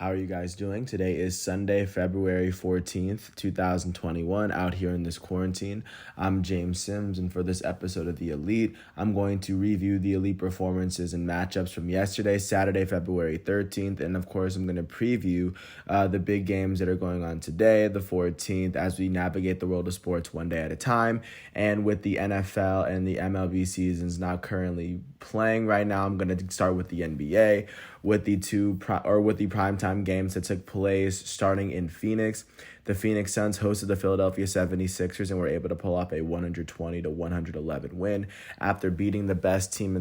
How are you guys doing? Today is Sunday, February 14th, 2021, out here in this quarantine. I'm James Sims, and for this episode of The Elite, I'm going to review the Elite performances and matchups from yesterday, Saturday, February 13th, and of course, I'm going to preview the big games that are going on today, the 14th, as we navigate the world of sports one day at a time. And with the NFL and the MLB seasons not currently playing right now, I'm going to start with the NBA with the primetime games that took place starting in Phoenix. The Phoenix Suns hosted the Philadelphia 76ers and were able to pull off a 120-111 win after outscoring the best team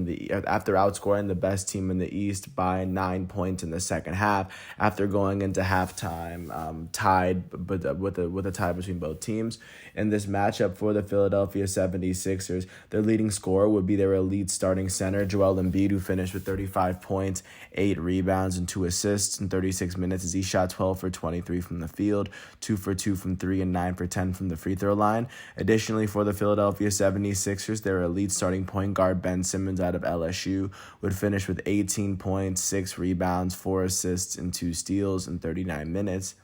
in the East by 9 points in the second half. After going into halftime tied, but with a tie between both teams. In this matchup for the Philadelphia 76ers, their leading scorer would be their elite starting center, Joel Embiid, who finished with 35 points, 8 rebounds, and 2 assists in 36 minutes as he shot 12 for 23 from the field, 2 for 2 from 3, and 9 for 10 from the free throw line. Additionally, for the Philadelphia 76ers, their elite starting point guard, Ben Simmons out of LSU, would finish with 18 points, 6 rebounds, 4 assists, and 2 steals in 35 minutes,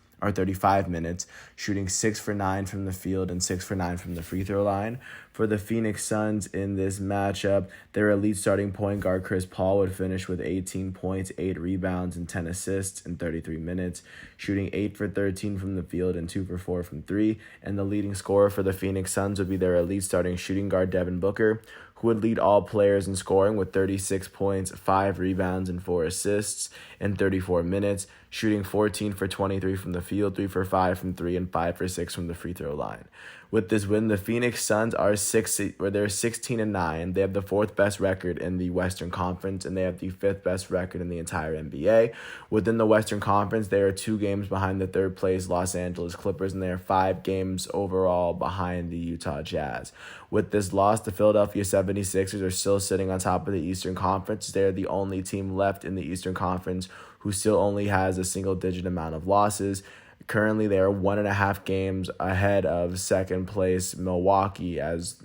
shooting 6 for 9 from the field and 6 for 9 from the free throw line. For the Phoenix Suns in this matchup, their elite starting point guard Chris Paul would finish with 18 points, 8 rebounds, and 10 assists in 33 minutes, shooting 8 for 13 from the field and 2 for 4 from 3. And the leading scorer for the Phoenix Suns would be their elite starting shooting guard Devin Booker, who would lead all players in scoring with 36 points, 5 rebounds, and 4 assists in 34 minutes, shooting 14 for 23 from the field, 3 for 5 from 3, and 5 for 6 from the free throw line. With this win, the Phoenix Suns they're 16-9. They have the 4th best record in the Western Conference, and they have the 5th best record in the entire NBA. Within the Western Conference, they are 2 games behind the 3rd place Los Angeles Clippers, and they are 5 games overall behind the Utah Jazz. With this loss, the Philadelphia 76ers are still sitting on top of the Eastern Conference. They are the only team left in the Eastern Conference who still only has a single-digit amount of losses. Currently, they are 1.5 games ahead of second place Milwaukee as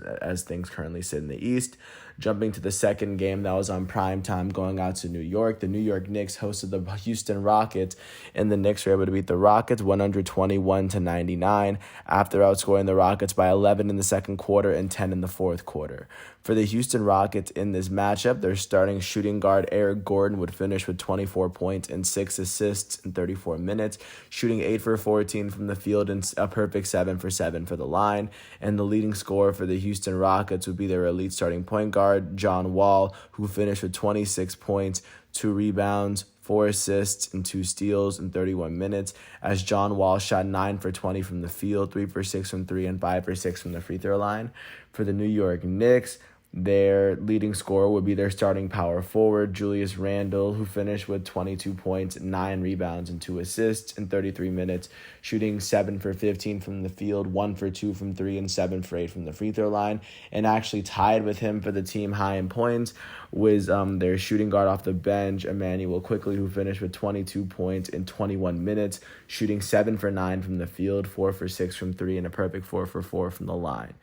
things currently sit in the East. Jumping to the second game that was on prime time, going out to New York. The New York Knicks hosted the Houston Rockets, and the Knicks were able to beat the Rockets 121-99 after outscoring the Rockets by 11 in the second quarter and 10 in the fourth quarter. For the Houston Rockets in this matchup, their starting shooting guard Eric Gordon would finish with 24 points and 6 assists in 34 minutes, shooting 8 for 14 from the field and a perfect 7 for 7 for the line. And the leading scorer for the Houston Rockets would be their elite starting point guard, John Wall, who finished with 26 points, 2 rebounds, 4 assists, and 2 steals in 31 minutes, as John Wall shot 9 for 20 from the field, 3 for 6 from 3, and 5 for 6 from the free throw line. For the New York Knicks, their leading scorer would be their starting power forward, Julius Randle, who finished with 22 points, 9 rebounds, and 2 assists in 33 minutes, shooting 7 for 15 from the field, 1 for 2 from 3, and 7 for 8 from the free throw line. And actually tied with him for the team high in points was their shooting guard off the bench, Emmanuel Quickley, who finished with 22 points in 21 minutes, shooting 7 for 9 from the field, 4 for 6 from 3, and a perfect 4 for 4 from the line.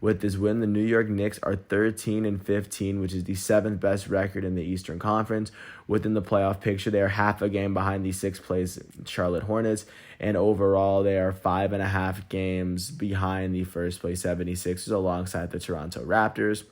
With this win, the New York Knicks are 13-15, which is the 7th best record in the Eastern Conference. Within the playoff picture, they are half a game behind the 6th place Charlotte Hornets, and overall, they are 5.5 games behind the 1st place 76ers alongside the Toronto Raptors.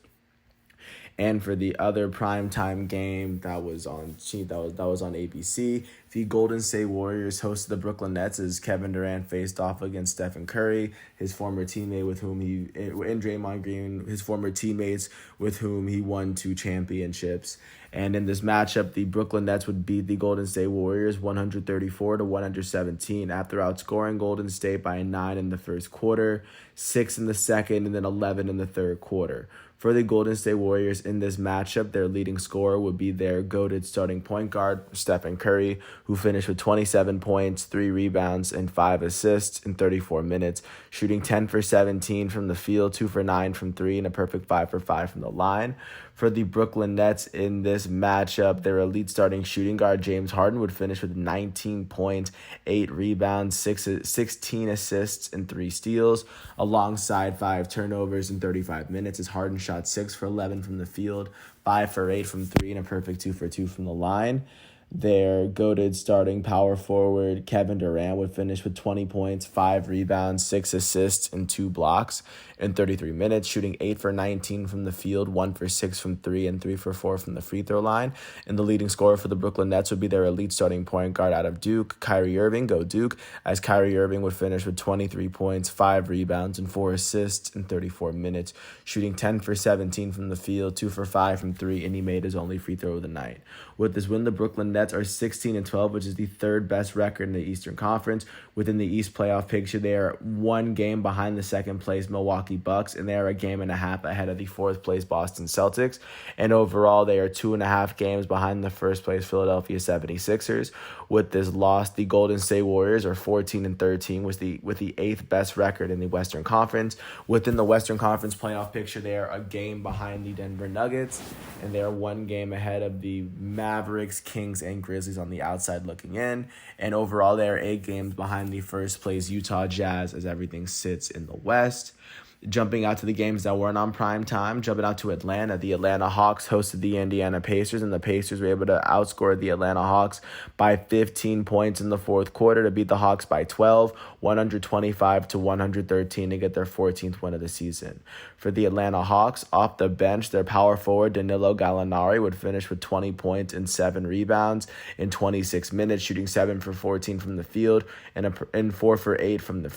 And for the other primetime game that was on ABC, the Golden State Warriors hosted the Brooklyn Nets as Kevin Durant faced off against Stephen Curry, his former teammate and Draymond Green, his former teammates with whom he won 2 championships. And in this matchup, the Brooklyn Nets would beat the Golden State Warriors 134-117 after outscoring Golden State by 9 in the first quarter, 6 in the second, and then 11 in the third quarter. For the Golden State Warriors in this matchup, their leading scorer would be their goated starting point guard, Stephen Curry, who finished with 27 points, 3 rebounds, and 5 assists in 34 minutes, shooting 10 for 17 from the field, 2 for 9 from 3, and a perfect 5 for 5 from the line. For the Brooklyn Nets in this matchup, their elite starting shooting guard, James Harden, would finish with 19 points, 8 rebounds, 16 assists, and 3 steals, alongside 5 turnovers in 35 minutes, as Harden shot 6 for 11 from the field, 5 for 8 from 3, and a perfect 2 for 2 from the line. Their goated starting power forward, Kevin Durant, would finish with 20 points, 5 rebounds, 6 assists, and 2 blocks in 33 minutes, shooting 8 for 19 from the field, 1 for 6 from 3, and 3 for 4 from the free throw line. And the leading scorer for the Brooklyn Nets would be their elite starting point guard out of Duke, Kyrie Irving, go Duke, as Kyrie Irving would finish with 23 points, 5 rebounds, and 4 assists in 34 minutes, shooting 10 for 17 from the field, 2 for 5 from 3, and he made his only free throw of the night. With this win, the Brooklyn Nets are 16-12, which is the third best record in the Eastern Conference. Within the East playoff picture, they are 1 game behind the second place Milwaukee Bucks, and they are a game and a half ahead of the fourth place Boston Celtics. And overall, they are 2.5 games behind the first place Philadelphia 76ers. With this loss, the Golden State Warriors are 14-13, with the 8th best record in the Western Conference. Within the Western Conference playoff picture, they are a game behind the Denver Nuggets, and they are 1 game ahead of the Mavericks, Kings, and Grizzlies on the outside looking in. And overall, they are 8 games behind the first place Utah Jazz as everything sits in the West. Jumping out to the games that weren't on prime time, jumping out to Atlanta, the Atlanta Hawks hosted the Indiana Pacers, and the Pacers were able to outscore the Atlanta Hawks by 15 points in the fourth quarter to beat the Hawks by 12, 125-113 to get their 14th win of the season. For the Atlanta Hawks, off the bench, their power forward Danilo Gallinari would finish with 20 points and 7 rebounds in 26 minutes, shooting 7 for 14 from the field and 4 for 8 from the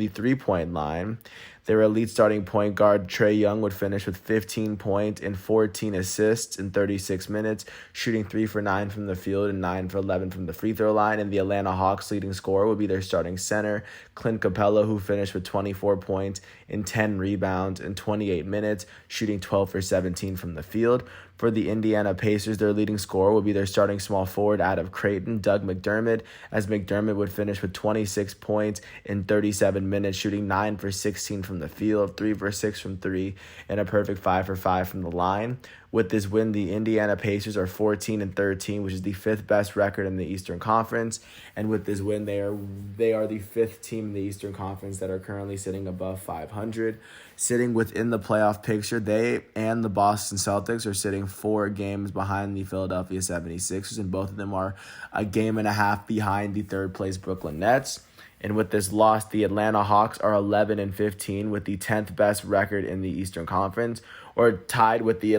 three-point line. Their elite starting point guard, Trae Young, would finish with 15 points and 14 assists in 36 minutes, shooting 3 for 9 from the field and 9 for 11 from the free throw line. And the Atlanta Hawks' leading scorer would be their starting center, Clint Capella, who finished with 24 points and 10 rebounds in 28 minutes, shooting 12 for 17 from the field. For the Indiana Pacers, their leading scorer will be their starting small forward out of Creighton, Doug McDermott, as McDermott would finish with 26 points in 37 minutes, shooting 9 for 16 from the field, 3 for 6 from 3, and a perfect 5 for 5 from the line. With this win, the Indiana Pacers are 14-13, which is the 5th best record in the Eastern Conference. And with this win, they are the 5th team in the Eastern Conference that are currently sitting above 500. Sitting within the playoff picture, they and the Boston Celtics are sitting 4 games behind the Philadelphia 76ers, and both of them are a game and a half behind the third place Brooklyn Nets. And with this loss, the Atlanta Hawks are 11-15 with the 10th best record in the Eastern Conference, or tied with the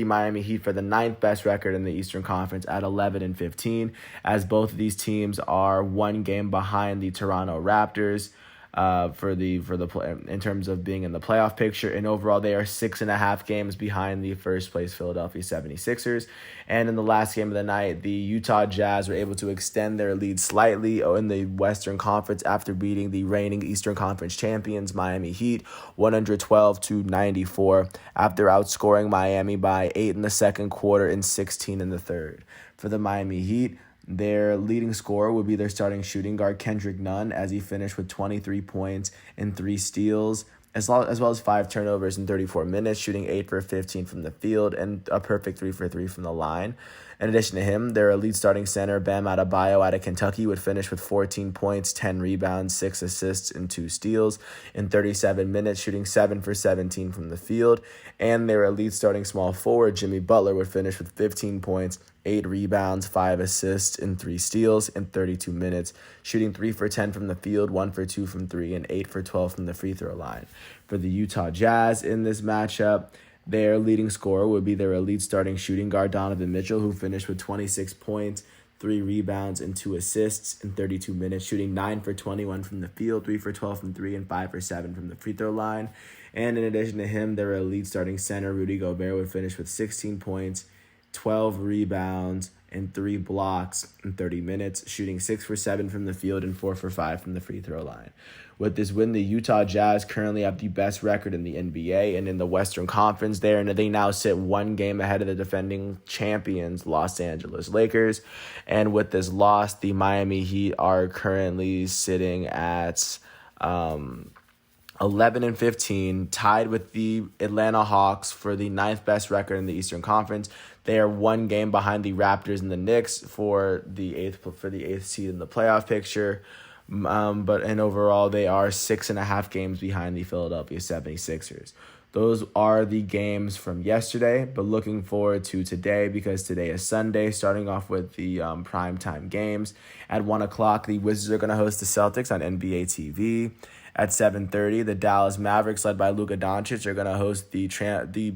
Miami Heat for the 9th best record in the Eastern Conference at 11-15, as both of these teams are 1 game behind the Toronto Raptors in terms of being in the playoff picture. And overall, they are 6.5 games behind the first place Philadelphia 76ers. And in the last game of the night, the Utah Jazz were able to extend their lead slightly in the Western Conference after beating the reigning Eastern Conference champions Miami Heat 112-94 after outscoring Miami by 8 in the second quarter and 16 in the third. For the Miami Heat, their leading scorer would be their starting shooting guard, Kendrick Nunn, as he finished with 23 points and 3 steals, as well as 5 turnovers in 34 minutes, shooting 8 for 15 from the field and a perfect 3 for 3 from the line. In addition to him, their elite starting center, Bam Adebayo out of Kentucky, would finish with 14 points, 10 rebounds, 6 assists, and 2 steals in 37 minutes, shooting 7 for 17 from the field. And their elite starting small forward, Jimmy Butler, would finish with 15 points, 8 rebounds, 5 assists, and 3 steals in 32 minutes, shooting 3 for 10 from the field, 1 for 2 from 3, and 8 for 12 from the free throw line. For the Utah Jazz in this matchup, their leading scorer would be their elite starting shooting guard, Donovan Mitchell, who finished with 26 points, 3 rebounds, and 2 assists in 32 minutes, shooting 9 for 21 from the field, 3 for 12 from 3, and 5 for 7 from the free throw line. And in addition to him, their elite starting center, Rudy Gobert, would finish with 16 points, 12 rebounds, and 3 blocks in 30 minutes, shooting 6 for 7 from the field and 4 for 5 from the free throw line. With this win, the Utah Jazz currently have the best record in the NBA and in the Western Conference there, and they now sit 1 game ahead of the defending champions, Los Angeles Lakers. And with this loss, the Miami Heat are currently sitting at 11-15, tied with the Atlanta Hawks for the 9th best record in the Eastern Conference. They are 1 game behind the Raptors and the Knicks for the 8th seed in the playoff picture. But overall, they are 6.5 games behind the Philadelphia 76ers. Those are the games from yesterday, but looking forward to today because today is Sunday, starting off with the primetime games. At 1 o'clock, the Wizards are going to host the Celtics on NBA TV. At 7:30, the Dallas Mavericks, led by Luka Doncic, are going to host the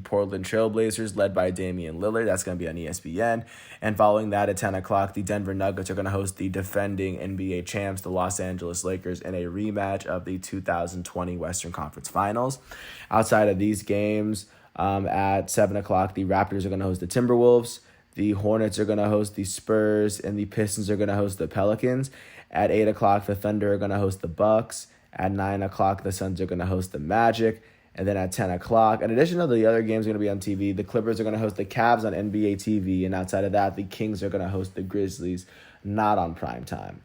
Portland Trailblazers, led by Damian Lillard. That's going to be on ESPN. And following that, at 10 o'clock, the Denver Nuggets are going to host the defending NBA champs, the Los Angeles Lakers, in a rematch of the 2020 Western Conference Finals. Outside of these games, at 7 o'clock, the Raptors are going to host the Timberwolves. The Hornets are going to host the Spurs, and the Pistons are going to host the Pelicans. At 8 o'clock, the Thunder are going to host the Bucks. At 9 o'clock, the Suns are going to host the Magic. And then at 10 o'clock, in addition to the other games going to be on TV, the Clippers are going to host the Cavs on NBA TV. And outside of that, the Kings are going to host the Grizzlies, not on primetime.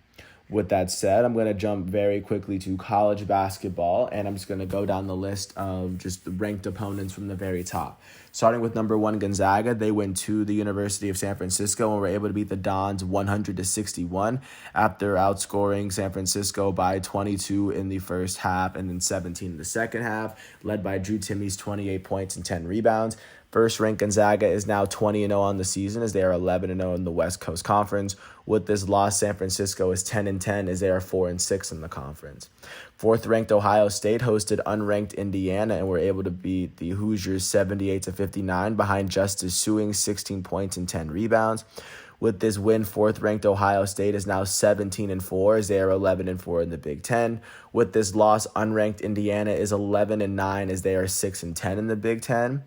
With that said, I'm going to jump very quickly to college basketball, and I'm just going to go down the list of just the ranked opponents from the very top. Starting with number 1, Gonzaga, they went to the University of San Francisco and were able to beat the Dons 100-61 after outscoring San Francisco by 22 in the first half and then 17 in the second half, led by Drew Timme's 28 points and 10 rebounds. First-ranked Gonzaga is now 20-0 on the season as they are 11-0 in the West Coast Conference. With this loss, San Francisco is 10-10 as they are 4-6 in the conference. Fourth-ranked Ohio State hosted unranked Indiana and were able to beat the Hoosiers 78-59 behind Justice Suing's 16 points and 10 rebounds. With this win, fourth-ranked Ohio State is now 17-4 as they are 11-4 in the Big Ten. With this loss, unranked Indiana is 11-9 as they are 6-10 in the Big Ten.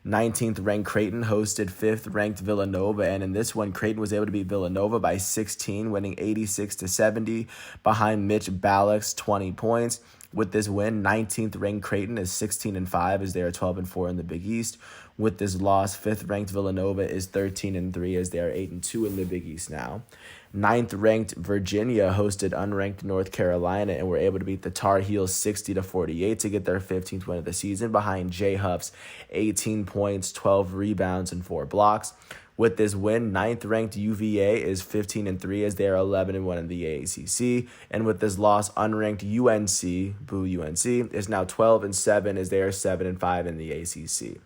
19th ranked Creighton hosted 5th ranked Villanova, and in this one, Creighton was able to beat Villanova by 16, winning 86-70 behind Mitch Ballock's 20 points. With this win, 19th ranked Creighton is 16-5 as they are 12-4 in the Big East. With this loss, 5th ranked Villanova is 13-3 as they are 8-2 in the Big East now. 9th ranked Virginia hosted unranked North Carolina and were able to beat the Tar Heels 60-48 to get their 15th win of the season behind Jay Huff's 18 points, 12 rebounds, and 4 blocks. With this win, 9th ranked UVA is 15-3 as they are 11-1 in the AACC. And with this loss, unranked UNC, boo UNC, is now 12-7 as they are 7-5 in the ACC.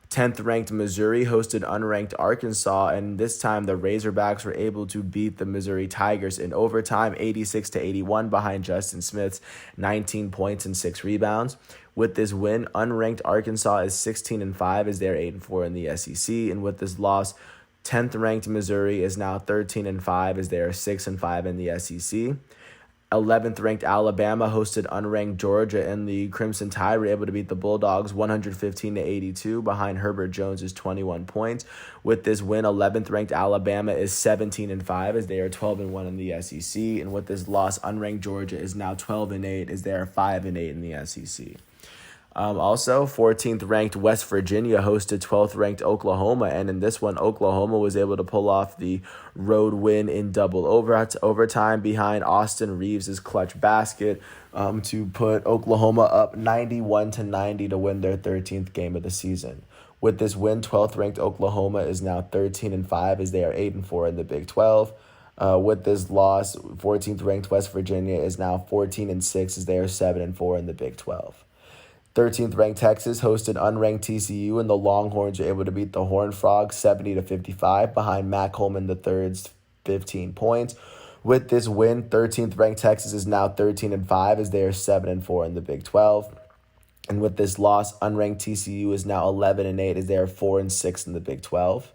10th ranked Missouri hosted unranked Arkansas, and this time the Razorbacks were able to beat the Missouri Tigers in overtime 86-81 behind Justin Smith's 19 points and 6 rebounds. With this win, unranked Arkansas is 16-5 as they're 8-4 in the SEC, and with this loss, 10th ranked Missouri is now 13-5 as they are 6-5 in the SEC. 11th ranked Alabama hosted unranked Georgia, and the Crimson Tide were able to beat the Bulldogs 115-82 behind Herbert Jones's 21 points. With this win, 11th ranked Alabama is 17-5 as they are 12-1 in the SEC, and with this loss, unranked Georgia is now 12-8 as they are 5-8 in the SEC. Also, 14th ranked West Virginia hosted 12th ranked Oklahoma, and in this one, Oklahoma was able to pull off the road win in double overtime behind Austin Reeves' clutch basket to put Oklahoma up 91-90 to win their 13th game of the season. With this win, 12th ranked Oklahoma is now 13-5 as they are 8-4 in the Big 12. With this loss, 14th ranked West Virginia is now 14-6 as they are 7-4 in the Big 12. 13th ranked Texas hosted unranked TCU, and the Longhorns were able to beat the Horned Frogs 70-55 behind Mac Holman III's 15 points. With this win, 13th ranked Texas is now 13-5 as they are 7-4 in the Big 12. And with this loss, unranked TCU is now 11-8 as they are 4-6 in the Big 12.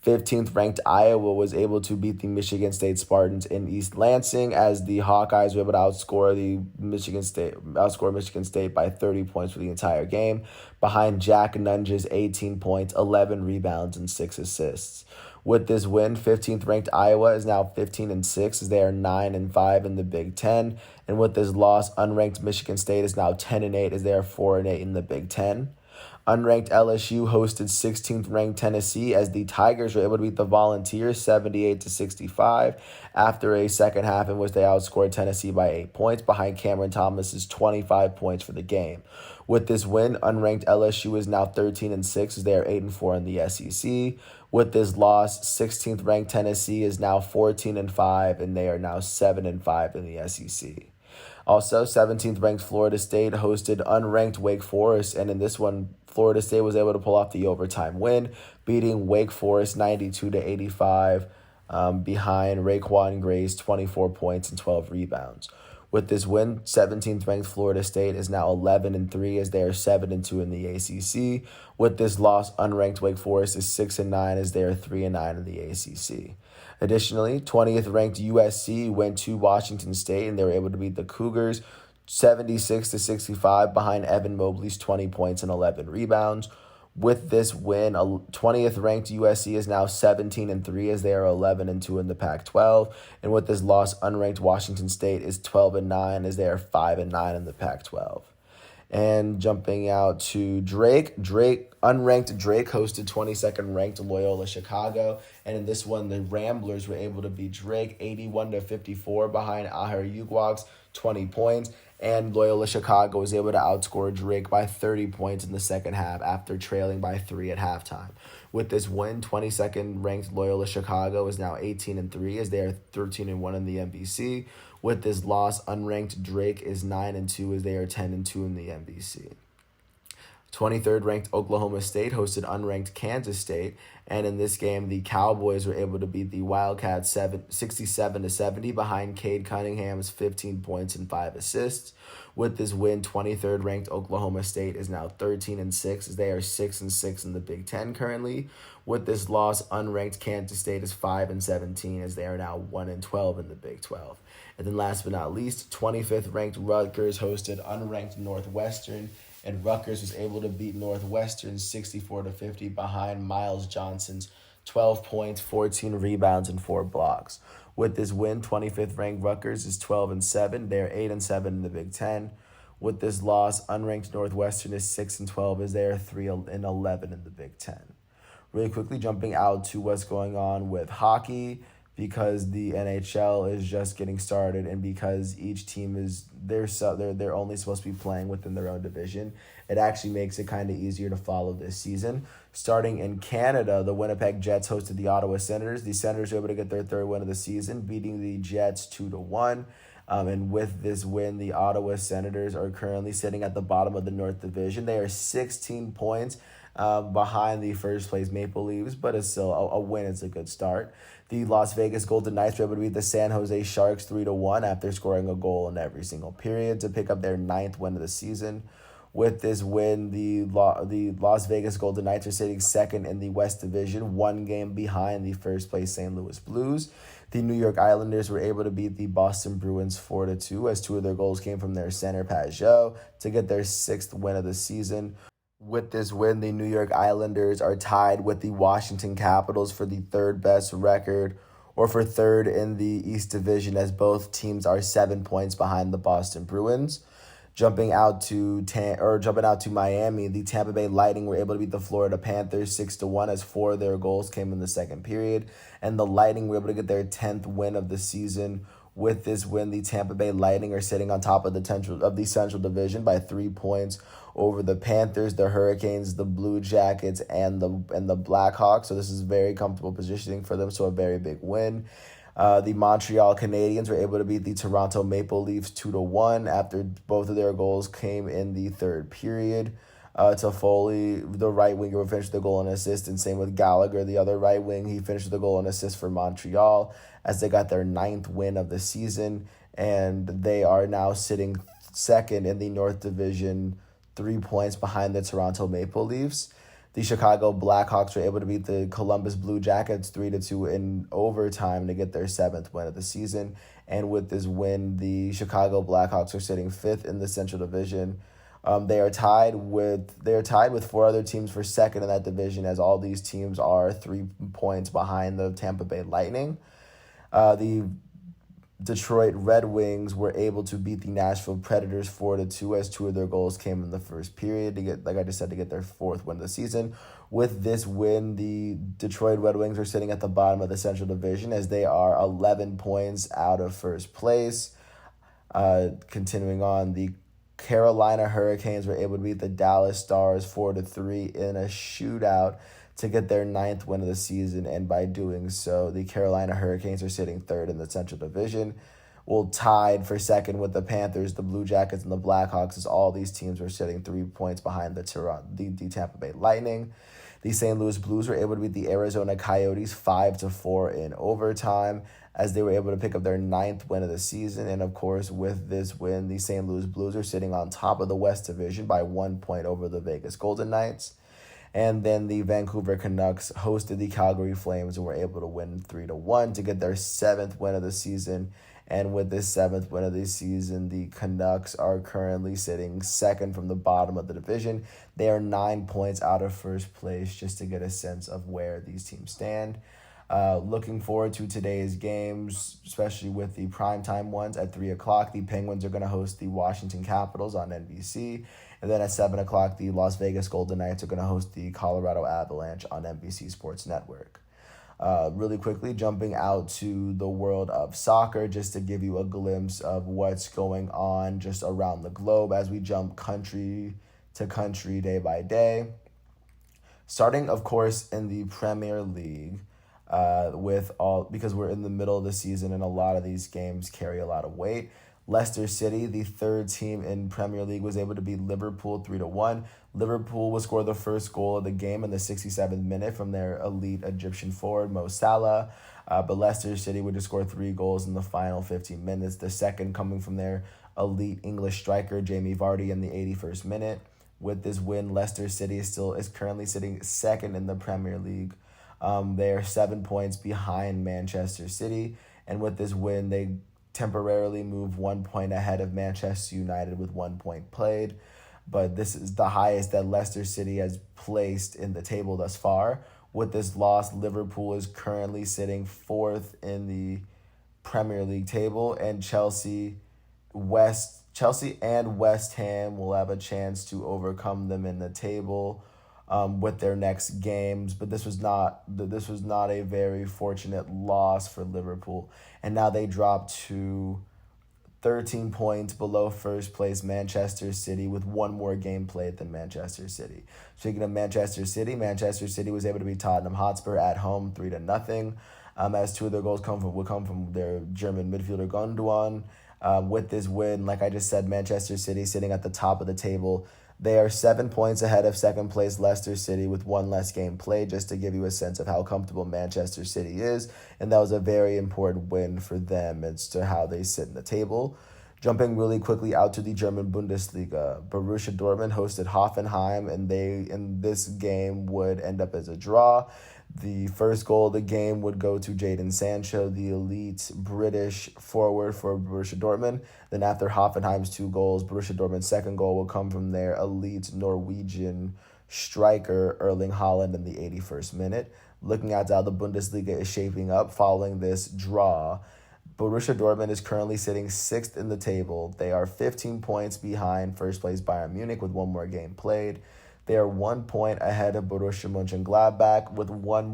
15th ranked Iowa was able to beat the Michigan State Spartans in East Lansing as the Hawkeyes were able to outscore Michigan State by 30 points for the entire game behind Jack Nunge's 18 points, 11 rebounds, and 6 assists. With this win, 15th ranked Iowa is now 15-6 as they are 9-5 in the Big Ten. And with this loss, unranked Michigan State is now 10-8 as they are 4-8 in the Big Ten. Unranked LSU hosted 16th ranked Tennessee as the Tigers were able to beat the Volunteers 78-65 after a second half in which they outscored Tennessee by 8 points behind Cameron Thomas's 25 points for the game. With this win, unranked LSU is now 13-6 as they are 8-4 in the SEC. With this loss, 16th ranked Tennessee is now 14-5 and they are now 7-5 in the SEC. Also, 17th ranked Florida State hosted unranked Wake Forest, and in this one, Florida State was able to pull off the overtime win, beating Wake Forest 92-85 behind Raekwon Gray's 24 points and 12 rebounds. With this win, 17th ranked Florida State is now 11-3 as they are 7-2 in the ACC. With this loss, unranked Wake Forest is 6-9 as they are 3-9 in the ACC. Additionally, 20th ranked USC went to Washington State and they were able to beat the Cougars 76-65 behind Evan Mobley's 20 points and 11 rebounds. With this win, 20th ranked USC is now 17-3 as they are 11-2 in the Pac-12. And with this loss, unranked Washington State is 12-9 as they are 5-9 in the Pac-12. And jumping out to unranked Drake hosted 22nd ranked Loyola Chicago. And in this one, the Ramblers were able to beat Drake 81-54 behind Ahir Ugwak's 20 points. And Loyola Chicago was able to outscore Drake by 30 points in the second half after trailing by 3 at halftime. With this win, 22nd ranked Loyola Chicago is now 18-3 as they are 13-1 in the NBC. With this loss, unranked Drake is 9-2 as they are 10-2 in the NBC. 23rd ranked Oklahoma State hosted unranked Kansas State, and in this game, the Cowboys were able to beat the Wildcats 67-70 behind Cade Cunningham's 15 points and 5 assists. With this win, 23rd ranked Oklahoma State is now 13-6 as they are 6-6 in the Big Ten currently. With this loss, unranked Kansas State is 5-17 as they are now 1-12 in the Big 12. And then last but not least, 25th ranked Rutgers hosted unranked Northwestern, and Rutgers was able to beat Northwestern 64-50 behind Miles Johnson's 12 points, 14 rebounds, and 4 blocks. With this win, 25th ranked Rutgers is 12-7. They're 8-7 in the Big Ten. With this loss, unranked Northwestern is 6-12 as they are 3-11 in the Big Ten. Really quickly jumping out to what's going on with hockey, because the NHL is just getting started and because each team is they're only supposed to be playing within their own division, it actually makes it kind of easier to follow this season. Starting in Canada, the Winnipeg Jets hosted the Ottawa Senators. The Senators were able to get their third win of the season, beating the Jets 2-1. And with this win, the Ottawa Senators are currently sitting at the bottom of the North Division. They are 16 points behind the first place Maple Leafs, but it's still a win. It's a good start. The Las Vegas Golden Knights were able to beat the San Jose Sharks 3-1 after scoring a goal in every single period to pick up their 9th win of the season. With this win, the Las Vegas Golden Knights are sitting second in the West Division, 1 game behind the first place St. Louis Blues. The New York Islanders were able to beat the Boston Bruins 4-2 as 2 of their goals came from their center, Pajot, to get their 6th win of the season. With this win, the New York Islanders are tied with the Washington Capitals for the third best record, or for third in the East Division, as both teams are 7 points behind the Boston Bruins. Jumping out to Miami, the Tampa Bay Lightning were able to beat the Florida Panthers 6-1 as 4 of their goals came in the second period, and the Lightning were able to get their 10th win of the season. With this win, the Tampa Bay Lightning are sitting on top of the Central Division by 3 points over the Panthers, the Hurricanes, the Blue Jackets, and the Blackhawks. So this is very comfortable positioning for them, so a very big win. The Montreal Canadiens were able to beat the Toronto Maple Leafs 2-1 after both of their goals came in the third period. Toffoli, the right winger, finished the goal and assist, and same with Gallagher, the other right wing. He finished the goal and assist for Montreal as they got their 9th win of the season, and they are now sitting second in the North Division, 3 points behind the Toronto Maple Leafs. The Chicago Blackhawks were able to beat the Columbus Blue Jackets 3-2 in overtime to get their 7th win of the season. And with this win, the Chicago Blackhawks are sitting 5th in the Central Division. They are tied with 4 other teams for second in that division, as all these teams are 3 points behind the Tampa Bay Lightning. The Detroit Red Wings were able to beat the Nashville Predators 4-2 as 2 of their goals came in the first period to get, like I just said, to get their 4th win of the season. With this win, the Detroit Red Wings are sitting at the bottom of the Central Division as they are 11 points out of first place. Continuing on, the Carolina Hurricanes were able to beat the Dallas Stars 4-3 in a shootout to get their 9th win of the season, and by doing so, the Carolina Hurricanes are sitting 3rd in the Central Division. tied for second with the Panthers, the Blue Jackets, and the Blackhawks, as all these teams were sitting 3 points behind the Tampa Bay Lightning. The St. Louis Blues were able to beat the Arizona Coyotes 5-4 in overtime, as they were able to pick up their 9th win of the season. And of course, with this win, the St. Louis Blues are sitting on top of the West Division by 1 point over the Vegas Golden Knights. And then the Vancouver Canucks hosted the Calgary Flames and were able to win 3-1 to get their 7th win of the season. And with this 7th win of the season, the Canucks are currently sitting second from the bottom of the division. They are 9 points out of first place, just to get a sense of where these teams stand. Looking forward to today's games, especially with the primetime ones at 3 o'clock. The Penguins are going to host the Washington Capitals on NBC. And then at 7 o'clock, the Las Vegas Golden Knights are going to host the Colorado Avalanche on NBC Sports Network. Really quickly, jumping out to the world of soccer, just to give you a glimpse of what's going on just around the globe as we jump country to country day by day. Starting, of course, in the Premier League, because we're in the middle of the season and a lot of these games carry a lot of weight. Leicester City, the third team in Premier League, was able to beat Liverpool 3-1. Liverpool will score the first goal of the game in the 67th minute from their elite Egyptian forward, Mo Salah. But Leicester City would just score 3 goals in the final 15 minutes, the second coming from their elite English striker, Jamie Vardy, in the 81st minute. With this win, Leicester City is currently sitting second in the Premier League. They are 7 points behind Manchester City. And with this win, they temporarily move 1 point ahead of Manchester United with 1 point played. But this is the highest that Leicester City has placed in the table thus far. With this loss, Liverpool is currently sitting 4th in the Premier League table, and Chelsea and West Ham will have a chance to overcome them in the table with their next games. But this was not a very fortunate loss for Liverpool, and now they drop to 13 points below first place Manchester City with 1 more game played than Manchester City. Speaking of Manchester City was able to beat Tottenham Hotspur at home 3-0. As 2 of their goals would come from their German midfielder Gundogan. With this win, like I just said, Manchester City sitting at the top of the table. They are 7 points ahead of second place Leicester City with 1 less game played, just to give you a sense of how comfortable Manchester City is. And that was a very important win for them as to how they sit in the table. Jumping really quickly out to the German Bundesliga, Borussia Dortmund hosted Hoffenheim, and this game would end up as a draw. The first goal of the game would go to Jadon Sancho, the elite British forward for Borussia Dortmund. Then after Hoffenheim's 2 goals, Borussia Dortmund's second goal will come from their elite Norwegian striker Erling Haaland in the 81st minute. Looking at how the Bundesliga is shaping up following this draw, Borussia Dortmund is currently sitting 6th in the table. They are 15 points behind first place Bayern Munich with 1 more game played. They are 1 point ahead of Borussia Mönchengladbach with one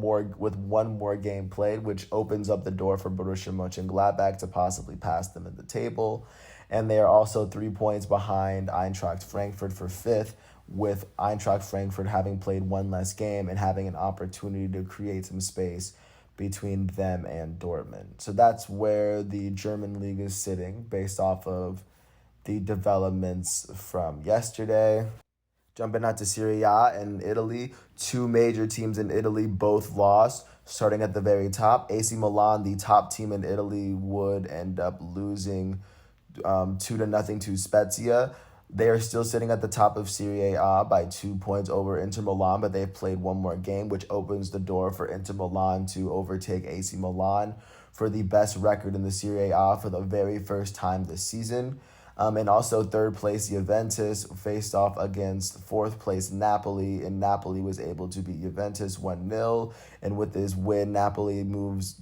more game played, which opens up the door for Borussia Mönchengladbach to possibly pass them in the table. And they are also 3 points behind Eintracht Frankfurt for 5th, with Eintracht Frankfurt having played 1 less game and having an opportunity to create some space between them and Dortmund. So that's where the German league is sitting based off of the developments from yesterday. Jumping out to Serie A in Italy, 2 major teams in Italy both lost. Starting at the very top, AC Milan, the top team in Italy, would end up losing 2-0 to Spezia. They are still sitting at the top of Serie A by 2 points over Inter Milan, but they've played 1 more game, which opens the door for Inter Milan to overtake AC Milan for the best record in the Serie A for the very first time this season. And also 3rd place Juventus faced off against 4th place Napoli, and Napoli was able to beat Juventus 1-0. And with this win, Napoli moves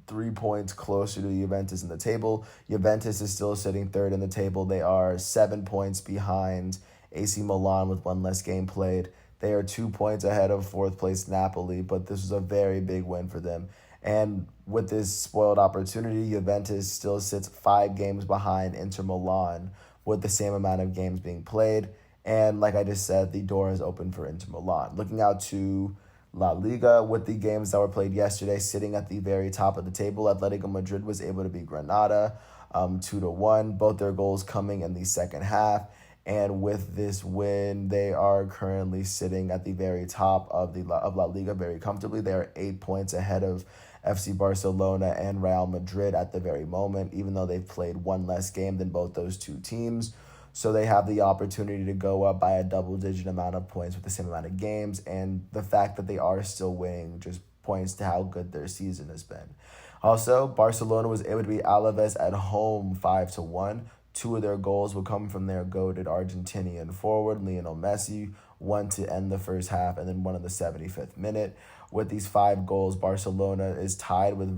3 points closer to Juventus in the table. Juventus is still sitting 3rd in the table. They are 7 points behind AC Milan with 1 less game played. They are 2 points ahead of 4th place Napoli, but this was a very big win for them. And with this spoiled opportunity, Juventus still sits 5 games behind Inter Milan with the same amount of games being played. And like I just said, the door is open for Inter Milan. Looking out to La Liga, with the games that were played yesterday, sitting at the very top of the table, Atletico Madrid was able to beat Granada. 2-1. Both their goals coming in the second half. And with this win, they are currently sitting at the very top of La Liga very comfortably. They are 8 points ahead of FC Barcelona and Real Madrid at the very moment, even though they've played one less game than both those two teams. So they have the opportunity to go up by a double-digit amount of points with the same amount of games. And the fact that they are still winning just points to how good their season has been. Also, Barcelona was able to beat Alaves at home 5-1. Two of their goals would come from their goated Argentinian forward, Lionel Messi, one to end the first half and then one in the 75th minute. With these 5 goals, Barcelona is tied with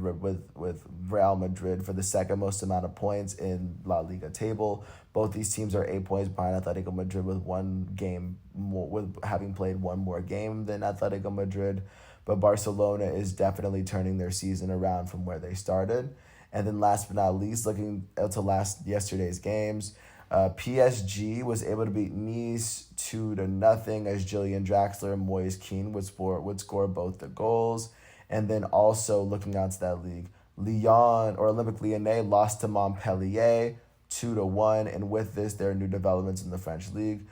Real Madrid for the second most amount of points in La Liga table. Both these teams are 8 points behind Atletico Madrid with one game more, with having played one more game than Atletico Madrid. But Barcelona is definitely turning their season around from where they started. And then last but not least, looking to yesterday's games, PSG was able to beat Nice 2-0 as Julian Draxler and Moise Kean would score both the goals. And then also looking out to that league, Olympique Lyonnais lost to Montpellier 2-1. And with this, there are new developments in the French league.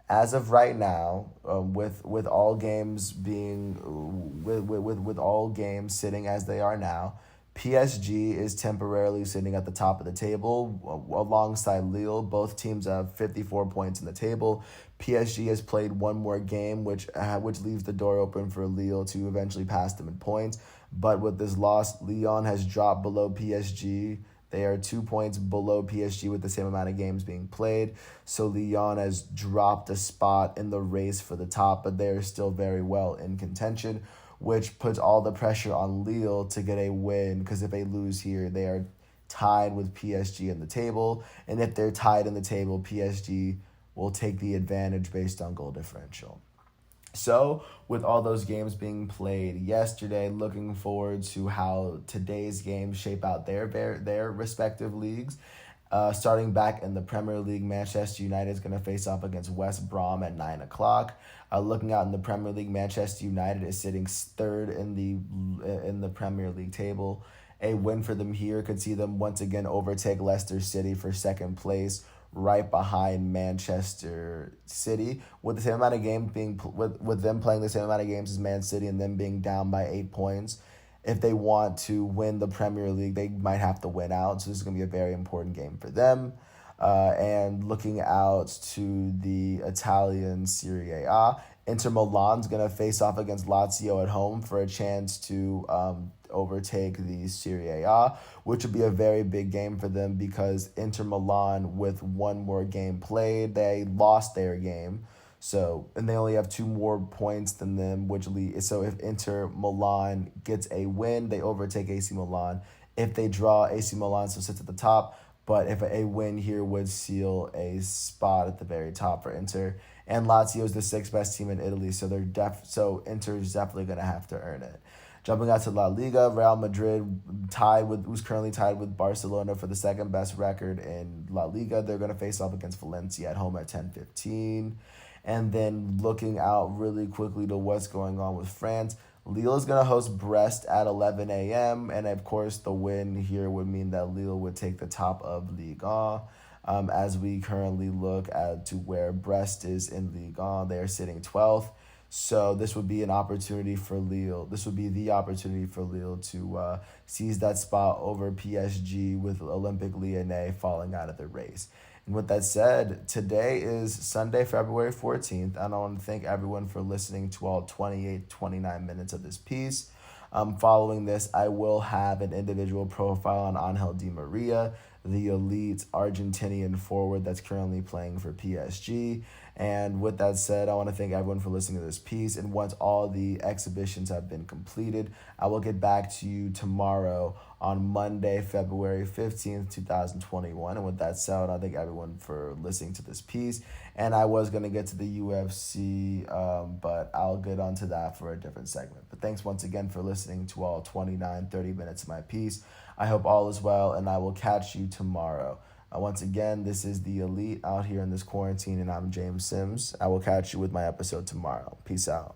As of right now, with all games being with all games sitting as they are now, PSG is temporarily sitting at the top of the table alongside Lille. Both teams have 54 points in the table. PSG has played one more game, which leaves the door open for Lille to eventually pass them in points. But with this loss, Lyon has dropped below PSG. They are 2 points below PSG with the same amount of games being played. So Lyon has dropped a spot in the race for the top, but they are still very well in contention, which puts all the pressure on Lille to get a win, because if they lose here, they are tied with PSG in the table. And if they're tied in the table, PSG will take the advantage based on goal differential. So with all those games being played yesterday, looking forward to how today's games shape out their respective leagues. Starting back in the Premier League, Manchester United is going to face off against West Brom at 9 o'clock. Looking out in the Premier League, Manchester United is sitting third in the Premier League table. A win for them here could see them once again overtake Leicester City for second place, right behind Manchester City, with the same amount of games with them playing the same amount of games as Man City and them being down by 8 points. If they want to win the Premier League, they might have to win out. So this is going to be a very important game for them. And looking out to the Italian Serie A, Inter Milan's going to face off against Lazio at home for a chance to overtake the Serie A, which would be a very big game for them because Inter Milan, with one more game played, they lost their game. So, and they only have 2 more points than them, so if Inter Milan gets a win, they overtake AC Milan. If they draw, AC Milan still sits at the top, but if a win here would seal a spot at the very top for Inter. And Lazio is the 6th best team in Italy, so Inter is definitely going to have to earn it. Jumping out to La Liga, Real Madrid who's currently tied with Barcelona for the second best record in La Liga. They're going to face off against Valencia at home at 10:15. And then looking out really quickly to what's going on with France, Lille is going to host Brest at 11 a.m. And, of course, the win here would mean that Lille would take the top of Ligue 1. As we currently look at to where Brest is in Ligue 1, they are sitting 12th. So this would be an opportunity for Lille. This would be the opportunity for Lille to seize that spot over PSG, with Olympique Lyonnais falling out of the race. And with that said, today is Sunday, February 14th. And I want to thank everyone for listening to all 29 minutes of this piece. Following this, I will have an individual profile on Angel Di Maria, the elite Argentinian forward that's currently playing for PSG. And with that said, I want to thank everyone for listening to this piece. And once all the exhibitions have been completed, I will get back to you tomorrow on Monday, February 15th, 2021. And with that said, I thank everyone for listening to this piece. And I was going to get to the UFC, but I'll get onto that for a different segment. But thanks once again for listening to all 30 minutes of my piece. I hope all is well, and I will catch you tomorrow. Once again, this is the Elite out here in this quarantine, and I'm James Sims. I will catch you with my episode tomorrow. Peace out.